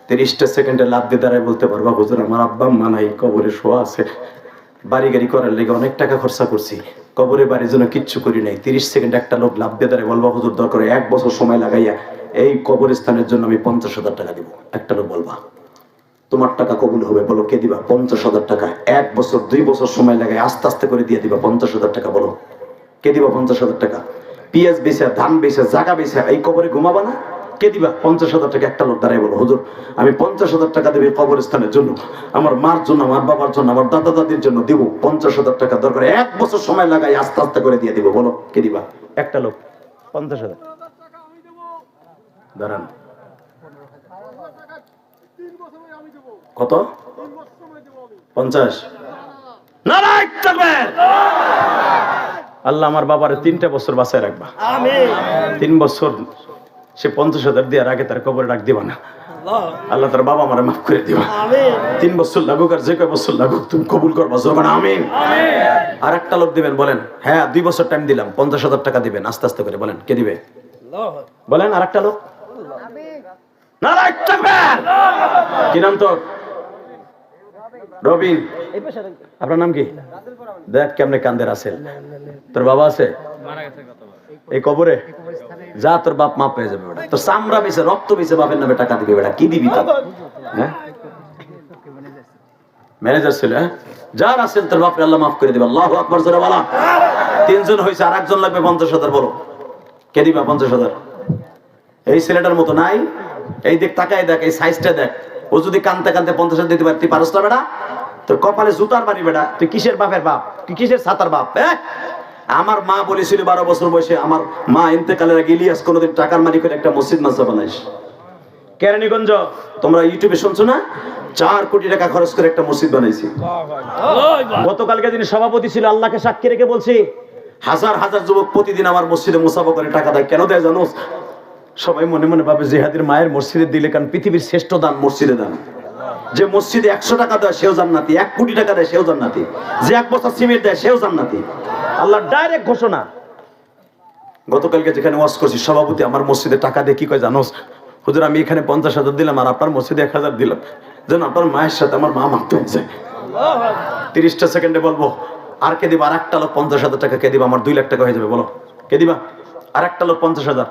30টা সেকেন্ডে লাভ দিয়ে দাঁড়ায় বলতে পারবা হুজুর আমার আব্বা আম্মা নাই, কবরে শোয়া আছে, বাড়ি গাড়ি করার লেগে অনেক টাকা খরচা করছি, কবরে বাড়ির জন্য কিচ্ছু করি নাই। 30 সেকেন্ড একটা লোক লাভ দিয়ে দাঁড়ায় বলবা হুজুর দরকার 1 বছর সময় লাগাইয়া এই কবরস্থানের জন্য আমি 50,000 টাকা দিব। একটা লোক বলবা তোমার টাকা কবুল হবে, বলো কে দিবা? 50,000 টাকা। 1 বছর 2 বছর সময় লাগায় আস্তে আস্তে করে দিয়ে দিবা 50,000 টাকা, বলো কে দিবা 50,000 টাকা? পেঁয়াজ বেচা, ধান বেচা, জায়গা বেচা এই কবরে ঘুমাবা না, কে দিবা 50,000 টাকা? একটা লোক দাঁড়ায় বলো হুজুর আমি 50,000 টাকা দেবো কবরস্থানের জন্য, আমার মার জন্য, আমার বাবার জন্য, আমার দাদা দাদির জন্য দিব 50,000 টাকা, দরকার 1 বছর সময় লাগাই আস্তে আস্তে করে দিয়ে দিব, বলো কে দিবা? একটা লোক 50,000। দাঁড়ান, কত? 50। আল্লাহ আমার বাবার 3টা বছর বাঁচায় রাখবা, 3 বছর সে 50,000 দিয়ে আগে তার কবরে রাখ দিবা না। আল্লাহ তার বাবা আমারে মাফ করে দিবা। 3 বছর লাগুক আর যে কয় বছর লাগুক তুমি কবুল করবা, জোরে আমিন। আর একটা লোক দিবেন, বলেন হ্যাঁ 2 বছর টাইম দিলাম 50,000 টাকা দিবেন আস্তে আস্তে করে, বলেন কে দিবে? বলেন আর একটা লোক। কি নাম তোর? রবিন। আপনার নাম কি? দেখ কেমনে কান্দে রাসেল। তোর বাবা আছে এই কবরে? যা তোর বাপ মাপ পেয়ে যাবে বেটা, তোর চামড়া বেছে রক্ত বেছে বাপের নামে টাকা দিবে বেটা, কি দিবি তো? হ্যাঁ ম্যানেজার ছিল, হ্যাঁ যা রাসেল তোর বাপরে আল্লাহ মাফ করে দিবে। আল্লাহু আকবার জোরে বলা। 3 জন হয়েছে, আর একজন লাগবে 50,000, বলো কে দিবা 50,000? এই ছেলেটার মতো নাই, এই দেখ তাকায় দেখ, এই সাইজটা দেখ, ও যদি কানতে কানতে 50,000 দিতে পারে, তুই পারস না বেটা? তোর কপালে জুতার বাড়ি বেটা, তুই কিসের বাপের বাপ, তুই কিসের ছাতার বাপ? আমার মা বলেছিল 12 বছর বয়সে, আমার মা ইন্তেকালের আগে ইলিয়াস কোনোদিন টাকার মালিক করে একটা মসজিদ মাদ্রাসা বানাইস। কেরানীগঞ্জ তোমরা ইউটিউবে শুনছো না, 4 কোটি টাকা খরচ করে একটা মসজিদ বানাইছি। গতকালকে যিনি সভাপতি ছিল আল্লাহকে সাক্ষী রেখে বলছি, হাজার হাজার যুবক প্রতিদিন আমার মসজিদে মুসাফা করে টাকা দেয়। কেন দেয় জানো? সবাই মনে মনে ভাবে জিহাদের মায়ের মসজিদে দিলে, কারণ পৃথিবীর শ্রেষ্ঠ দান মসজিদে দান। যে মসজিদে 100 টাকা দেয় সেও জান্নাতি, 1 কোটি টাকা দেয় সেও জান্নাতি, যে 1 বস্তা সিমেন্ট দেয় সেও জান্নাতি। আল্লাহ ডাইরেক্ট ঘোষণা। গতকালকে যেখানে ওয়াজ করছি, সভাপতি আমার মসজিদে টাকা দিয়ে কি কয় জানোস? হুজুর আমি এখানে 50,000 দিলাম আর আপনার মসজিদে 1,000 দিলাম, যেন আপনার মায়ের সাথে আমার মা মাপতে হয়েছে। 30টা সেকেন্ডে বলবো আর কে দিবা? আর একটা লোক 50,000 টাকা কে দিবা? আমার 2 লাখ টাকা হয়ে যাবে, বলো কে দিবা? আর একটা লোক 50,000।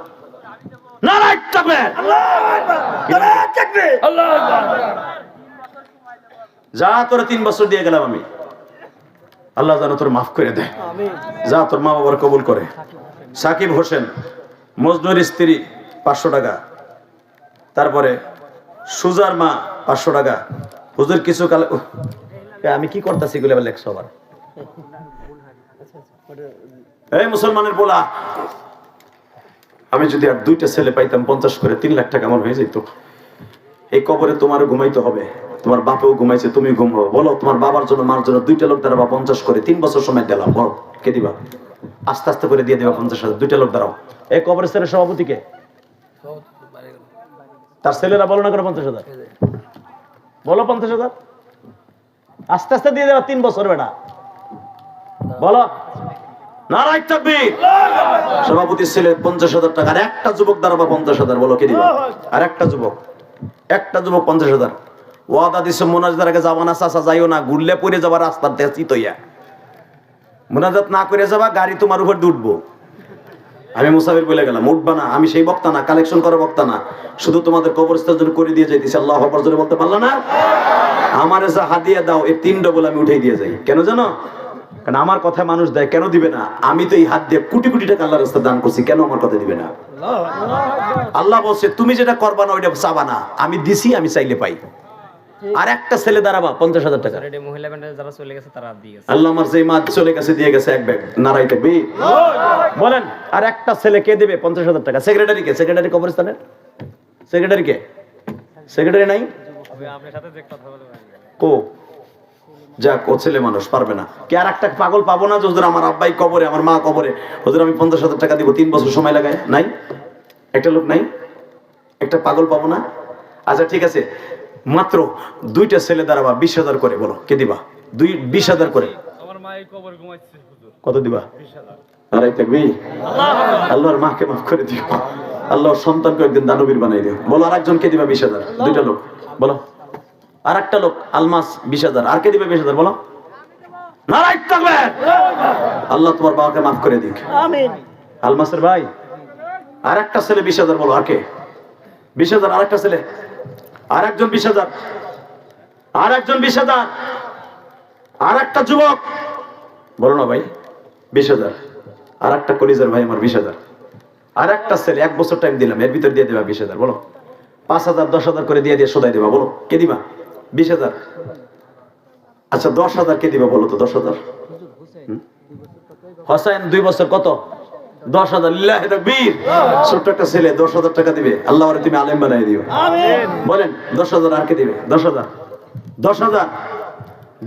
যা তোরা 3 বছর দিয়ে গেলাম আমি, আল্লাহ যেন তোর মাফ করে দেয়, যা তোর মা বাবার কবুল করে। সাকিব হোসেন মজনুর স্ত্রী 500 টাকা, তারপরে সুজার মা 500 টাকা। হুজুর কিছু কাল আমি কি করতেছি এগুলো আবার লেখছো আবার। এই মুসলমানের বলা, আমি যদি আর 2টা ছেলে পাইতাম 50 করে 3 লাখ টাকা আমার হয়ে যেত। এই কবরে তোমারও ঘুমাইতে হবে, তোমার বাপেও ঘুমাইছে, তুমি ঘুমাবো। বলো তোমার বাবার জন্য মার জন্য 2টা লোক দাঁড়াবা 50 করে, 3 বছর সময় দিলাম, বলো কে দিবা? আস্তে আস্তে করে দিয়ে দিবা 50,000। 2টা লোক দাঁড়াও। এই কবরস্থানের সভাপতি কে? তার ছেলেরা বলো না কেন 50,000? বলো 50,000 আস্তে আস্তে দিয়ে দেবা 3 বছর বেটা, বলো নারায়ে তাকবীর। সভাপতির ছেলে 50,000 টাকা, আর একটা যুবক দাঁড়াবা 50,000, বলো কে দিবা? আর একটা যুবক 50,000। ওয়াদা দিছে মোনাজাতের আগে যাবা না চাচা, যাইও না, ঘুরলে পড়ে যাবা রাস্তার দিয়ে চিতইয়া। মোনাজাত না করে যাবা, গাড়ি তোমার উপর উঠবো। আমি মুসাফির বলে গেলাম, উঠবা না। আমি সেই বক্তা না, কালেকশন করা বক্তা না, শুধু তোমাদের কবরস্থানের জন্য করে দিয়ে যাইতেছি। আল্লাহু আকবার জোরে বলতে পারলা না? আমার যা হাদিয়া দাও এই 3 ডবল আমি উঠাই দিয়ে যাই। কেন জানো? কারণ আমার কথা মানুষ দেয়, কেন দিবে না? আমি তো এই হাত দিয়ে কোটি কোটি টাকা আল্লাহর রাস্তায় দান করছি, কেন আমার কথা দিবে না? আল্লাহ বলছে তুমি যেটা করবা না ওইটা চাবা না, আমি দিছি, আমি চাইলে পাই। আর একটা ছেলে দাঁড়াবা 50,000 টাকা। মহিলা ব্যান্ডে যারা চলে গেছে তারা দিয়ে গেছে। আল্লাহ আমার যে মা চলে গেছে দিয়ে গেছে 1 ব্যাগ। নারায়ে তাকবীর। বলেন আর একটা ছেলে কে দেবে 50,000 টাকা? সেক্রেটারি কে? সেক্রেটারি কবরস্থানের সেক্রেটারি কে? সেক্রেটারি নাই? আপনার সাথে যে কথা বলে কো যাক, ও ছেলে মানুষ পারবে না। কি আর একটা পাগল পাবো না যে হুজুর আমার আব্বাই কবরে, আমার মা কবরে, হুজুর আমি 50,000 টাকা দিব, 3 বছর সময় লাগায়? নাই? একটা লোক নাই? একটা পাগল পাবো না? আচ্ছা ঠিক আছে, মাত্র 2টা ছেলে দাঁড়াবা 20,000 করে, বলো কে দিবা? 20,000 করে। আমার মা এই কবর ঘুমাইছে হুজুর। কত দিবা? 20,000। নারায়ে তাকবীর। আল্লাহর মাকে মাফ করে দিও, আল্লাহর সন্তানকে একদিন দানবীর বানাই দিও। বলো আরেকজন কে দিবা 20,000? 2টা লোক। বলো। আর একটা লোক আলমাস 20,000। আর কে দিবে 20,000 বলো? নারায়ণ তাকবীর। আল্লাহ তোমার বাবাকে মাফ করে দিক, আমিন। আলমাসের ভাই। আর একটা ছেলে 20,000 বলো। আর কে? 20,000। আর একটা ছেলে, আর একজন 20,000, আর একজন 20,000, আর একটা যুবক বলো না ভাই 20,000। আর একটা কলিজার ভাই আমার 20,000। আর একটা ছেলে 1 বছর টাইম দিলাম, এর ভিতর দিয়ে দেবা 20,000 বলো। 5,000 10,000 করে দিয়ে দিয়ে শোধাই দেবা বলো। কে দিবা? 20,000। আচ্ছা 10,000 কে দিবা বলো তো? 10,000। হোসেন 2 বছর কত? 10,000। লিল্লাহি তাকবীর। ছোট্ট একটা ছেলে 10,000 টাকা দিবে, আল্লাহ ওরে তুমি আলেম বানাই দিও, আমিন। বলেন 10,000। আর কে দিবে? 10,000, 10,000,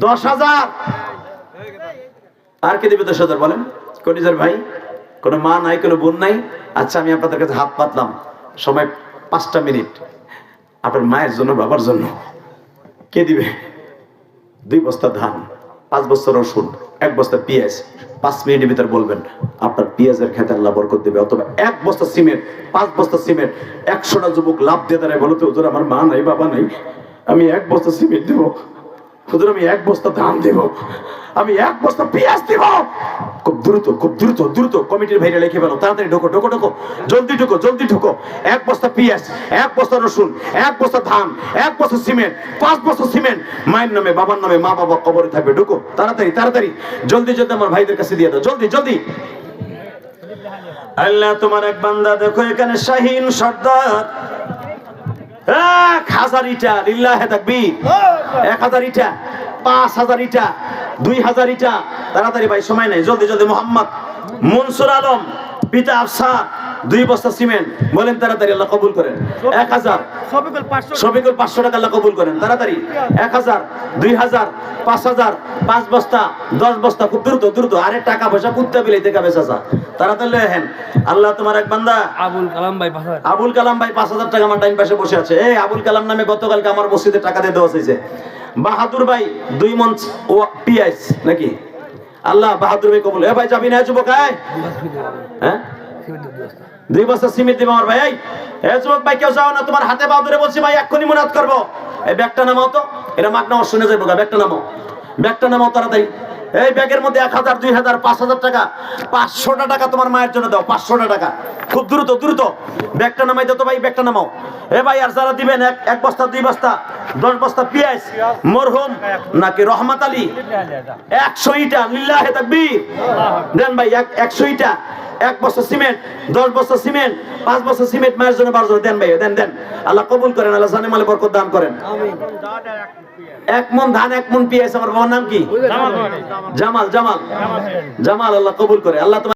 10,000। আর কে দিবে 10,000 বলেন? কলিজার ভাই, কোনো মা নাই, কোনো বোন নাই। আচ্ছা আমি আপনাদের কাছে হাত পাতলাম, সময় 5টা মিনিট আপনার মায়ের জন্য, বাবার জন্য। কে দিবে? 2 বস্তা ধান, 5 বস্তা রসুন, 1 বস্তা পেঁয়াজ। 5 মিনিটের ভিতর বলবেন আপনার পেঁয়াজের খেতে আল্লাহ বরকত দেবে। অথবা 1 বস্তা সিমেন্ট, 5 বস্তা সিমেন্ট। 100টা যুবক লাভ দিয়ে দাঁড়ায় বলো তো, হুজুর আমার মা নাই, বাবা নাই, আমি 1 বস্তা সিমেন্ট দেবো, হুজুর আমি 1 বস্তা ধান দেব, আমি 1 বস্তা পেঁয়াজ দেব। খুব দ্রুত, খুব দ্রুত, দ্রুত কমিটির ভাইরা লিখে ফেলো, তাড়াতাড়ি ঢোকো, ঢোকো, ঢোকো, জলদি ঢোকো, জলদি ঢোকো। 1 বস্তা পেঁয়াজ, 1 বস্তা রসুন, 1 বস্তা ধান, 1 বস্তা সিমেন্ট, 5 বস্তা সিমেন্ট। মায়ের নামে, বাবার নামে, মা বাবা কবরে থাকবে। ঢোকো তাড়াতাড়ি, তাড়াতাড়ি, জলদি জলদি আমার ভাইদের কাছে দিয়ে দাও, জলদি জলদি। আল্লাহ তোমার এক বান্দা দেখো এখানে শাহীন সর্দার 1,000 ইটা। লিল্লাহি তাকবীর। 1,000 ইটা, 5,000 ইটা, 2,000 ইটা। তাড়াতাড়ি ভাই, সময় নাই, জলদি জলদি। মোহাম্মদ মনসুর আলম, পিতা আফসার 2 বস্তা সিমেন্ট। বলেন তাড়াতাড়ি, আল্লাহ কবুল করেন। 1,000। শফিকুল 500 টাকা, আল্লাহ কবুল করেন। তাড়াতাড়ি 1,000, 2,000, 5,000, 5 বস্তা, 10 বস্তা। খুব দ্রুত, দ্রুত। আরে টাকা পয়সা কুত্তা বিলাই থেকে বেচাছা, তাড়াতাড়ি হেন। আল্লাহ তোমার এক বান্দা আবুল কালাম ভাই 5,000। আবুল কালাম ভাই 5,000 টাকা আমার ডাইন পাশে বসে আছে। এই আবুল কালাম নামে গতকালকে আমার মসজিদে টাকা দিয়ে দেওয়া হয়েছে। বাহাদুর ভাই 2 মন ও পিয়াইস নাকি? আল্লাহ বাহাদুর ভাই কবুল। এ ভাই যাবি না যুবক? হ্যাঁ 2 বস্তা সিমেন্ট দিবে আমার ভাই। এই যুবক ভাই কেউ যাও না, তোমার হাতে বাহাদুরে বলছি ভাই, এক্ষুনি মুনাত করবো। এই ব্যাগটা নামাও তো, এটা মাগ নামাও, শুনে যাবো। ব্যাগটা নামাও, ব্যাগটা নামাও তাড়াতাড়ি। এই ব্যাগের মধ্যে 1,000, 2,000, 5,000 টাকা, 500টা টাকা তোমার মায়ের জন্য দাও। 500টা টাকা, খুব দ্রুত, দ্রুত। ব্যাগটা নামাই দাও তো ভাই, ব্যাগটা নামাও। এ ভাই আর যারা দিবেন 1 বস্তা, 2 বস্তা, 10 বস্তা পেঁয়াজ, মরহুম নাকি রহমত আলী 100 ইটা। লিল্লাহি তাকবীর। দেন ভাই 100 ইটা, 1 বস্তা সিমেন্ট, 10 বস্তা সিমেন্ট, 5 বস্তা সিমেন্ট মায়ের জন্য, বার জন্য। দেন ভাই, দেন, দেন। আল্লাহ কবুল করেন, আল্লাহ জানে মালে বরকত দান করেন। 1 মন ধান, 1 মন পেঁয়াজ। আমার বাবার নাম কি? জামাল। জামাল, জামাল। আল্লাহ কবুল করে। আল্লাহ